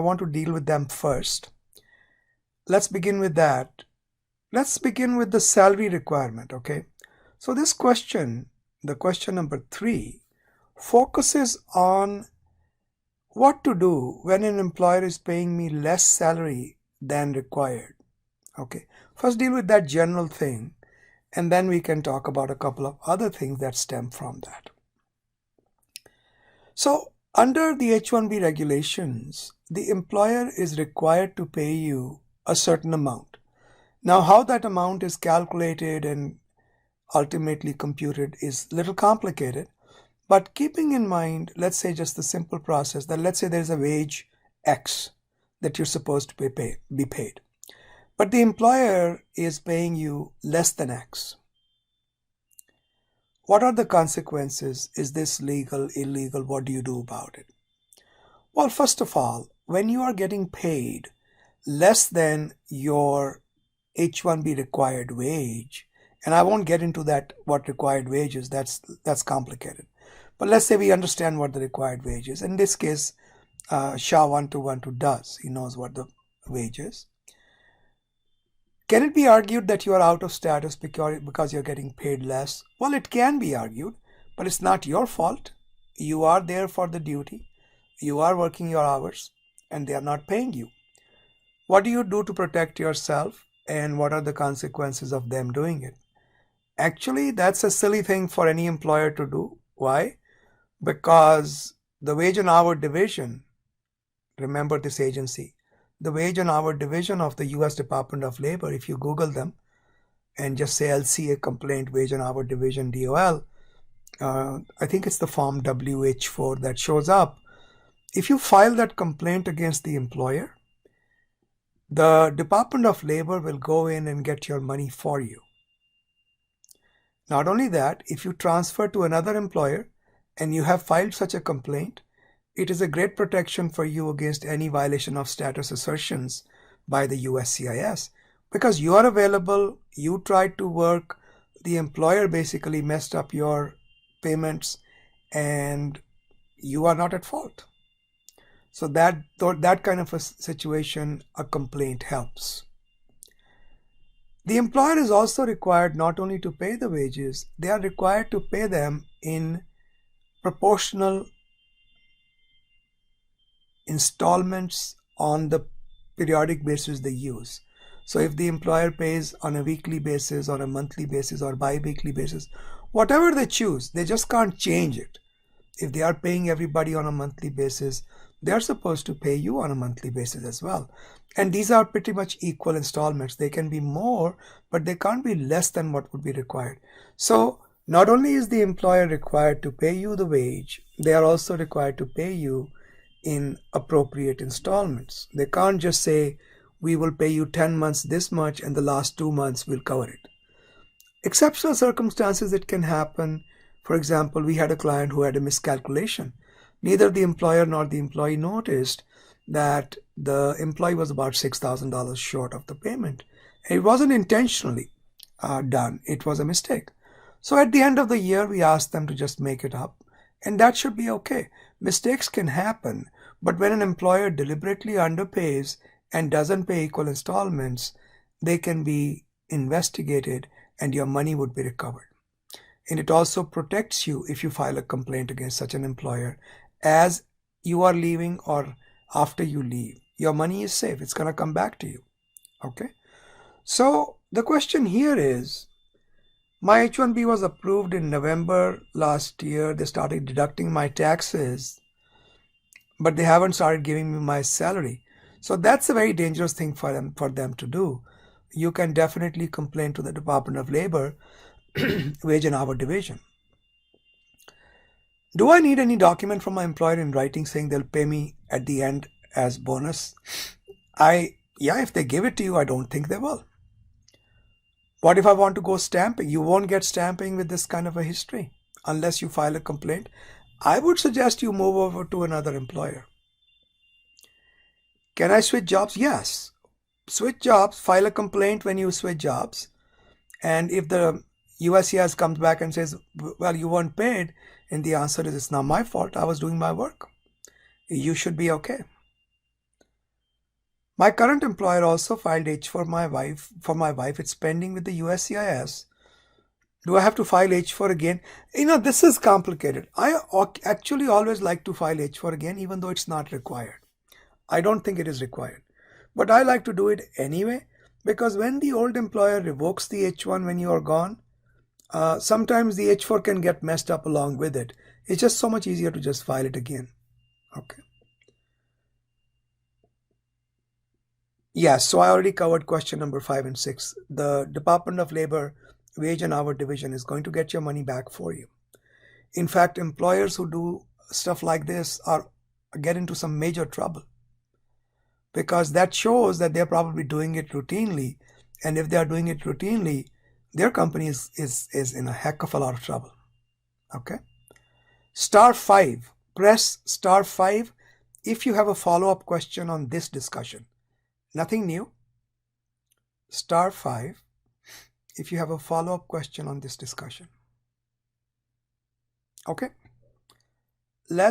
want to deal with them first. Let's begin with that. Let's begin with the salary requirement, okay? So this question, the question number 3, focuses on what to do when an employer is paying me less salary than required. Okay, first deal with that general thing, and then we can talk about a couple of other things that stem from that. So under the H-1B regulations, the employer is required to pay you a certain amount. Now, how that amount is calculated and ultimately computed is a little complicated, but keeping in mind, let's say just the simple process that let's say there's a wage X that you're supposed to be paid, but the employer is paying you less than X. What are the consequences? Is this legal, illegal? What do you do about it? Well, first of all, when you are getting paid less than your H-1B required wage, and I won't get into that, what required wage is, that's complicated. But let's say we understand what the required wage is. In this case, SHA 1212 does. He knows what the wage is. Can it be argued that you are out of status because you're getting paid less? Well, it can be argued, but it's not your fault. You are there for the duty. You are working your hours, and they are not paying you. What do you do to protect yourself, and what are the consequences of them doing it? Actually, that's a silly thing for any employer to do. Why? Because the wage and hour division, remember this agency, the wage and hour division of the US Department of Labor, if you Google them and just say LCA complaint, wage and hour division, DOL, I think it's the form WH4 that shows up. If you file that complaint against the employer, the Department of Labor will go in and get your money for you. Not only that, if you transfer to another employer and you have filed such a complaint, it is a great protection for you against any violation of status assertions by the USCIS, because you are available, you tried to work, the employer basically messed up your payments, and you are not at fault. So that kind of a situation, a complaint helps. The employer is also required not only to pay the wages, they are required to pay them in proportional installments on the periodic basis they use. So if the employer pays on a weekly basis or a monthly basis or bi-weekly basis, whatever they choose, they just can't change it. If they are paying everybody on a monthly basis, they are supposed to pay you on a monthly basis as well. And these are pretty much equal installments. They can be more, but they can't be less than what would be required. So not only is the employer required to pay you the wage, they are also required to pay you in appropriate installments. They can't just say, we will pay you 10 months this much and the last 2 months we'll cover it. Exceptional circumstances, it can happen. For example, we had a client who had a miscalculation. Neither the employer nor the employee noticed that the employee was about $6,000 short of the payment. It wasn't intentionally done. It was a mistake. So at the end of the year, we asked them to just make it up, and that should be okay. Mistakes can happen, but when an employer deliberately underpays and doesn't pay equal installments, they can be investigated and your money would be recovered. And it also protects you if you file a complaint against such an employer as you are leaving or after you leave. Your money is safe. It's going to come back to you. Okay. So the question here is, my H-1B was approved in November last year. They started deducting my taxes, but they haven't started giving me my salary. So that's a very dangerous thing for them to do. You can definitely complain to the Department of Labor, wage and hour division. Do I need any document from my employer in writing saying they'll pay me at the end as bonus? Yeah, if they give it to you, I don't think they will. What if I want to go stamping? You won't get stamping with this kind of a history unless you file a complaint. I would suggest you move over to another employer. Can I switch jobs? Yes. Switch jobs, file a complaint when you switch jobs. And if the USCIS comes back and says, well, you weren't paid, and the answer is, it's not my fault, I was doing my work, you should be okay. My current employer also filed H for my wife. For my wife, it's pending with the USCIS. Do I have to file H4 again? This is complicated. I actually always like to file H4 again, even though it's not required. I don't think it is required. But I like to do it anyway, because when the old employer revokes the H1 when you are gone, sometimes the H4 can get messed up along with it. It's just so much easier to just file it again. Okay. Yes, so I already covered question number 5 and 6. The Department of Labor Wage and Hour Division is going to get your money back for you. In fact, employers who do stuff like this get into some major trouble, because that shows that they're probably doing it routinely. And if they are doing it routinely, their company is in a heck of a lot of trouble. Okay. *5. Press *5 if you have a follow-up question on this discussion. Nothing new. *5 if you have a follow-up question on this discussion. Okay. Let's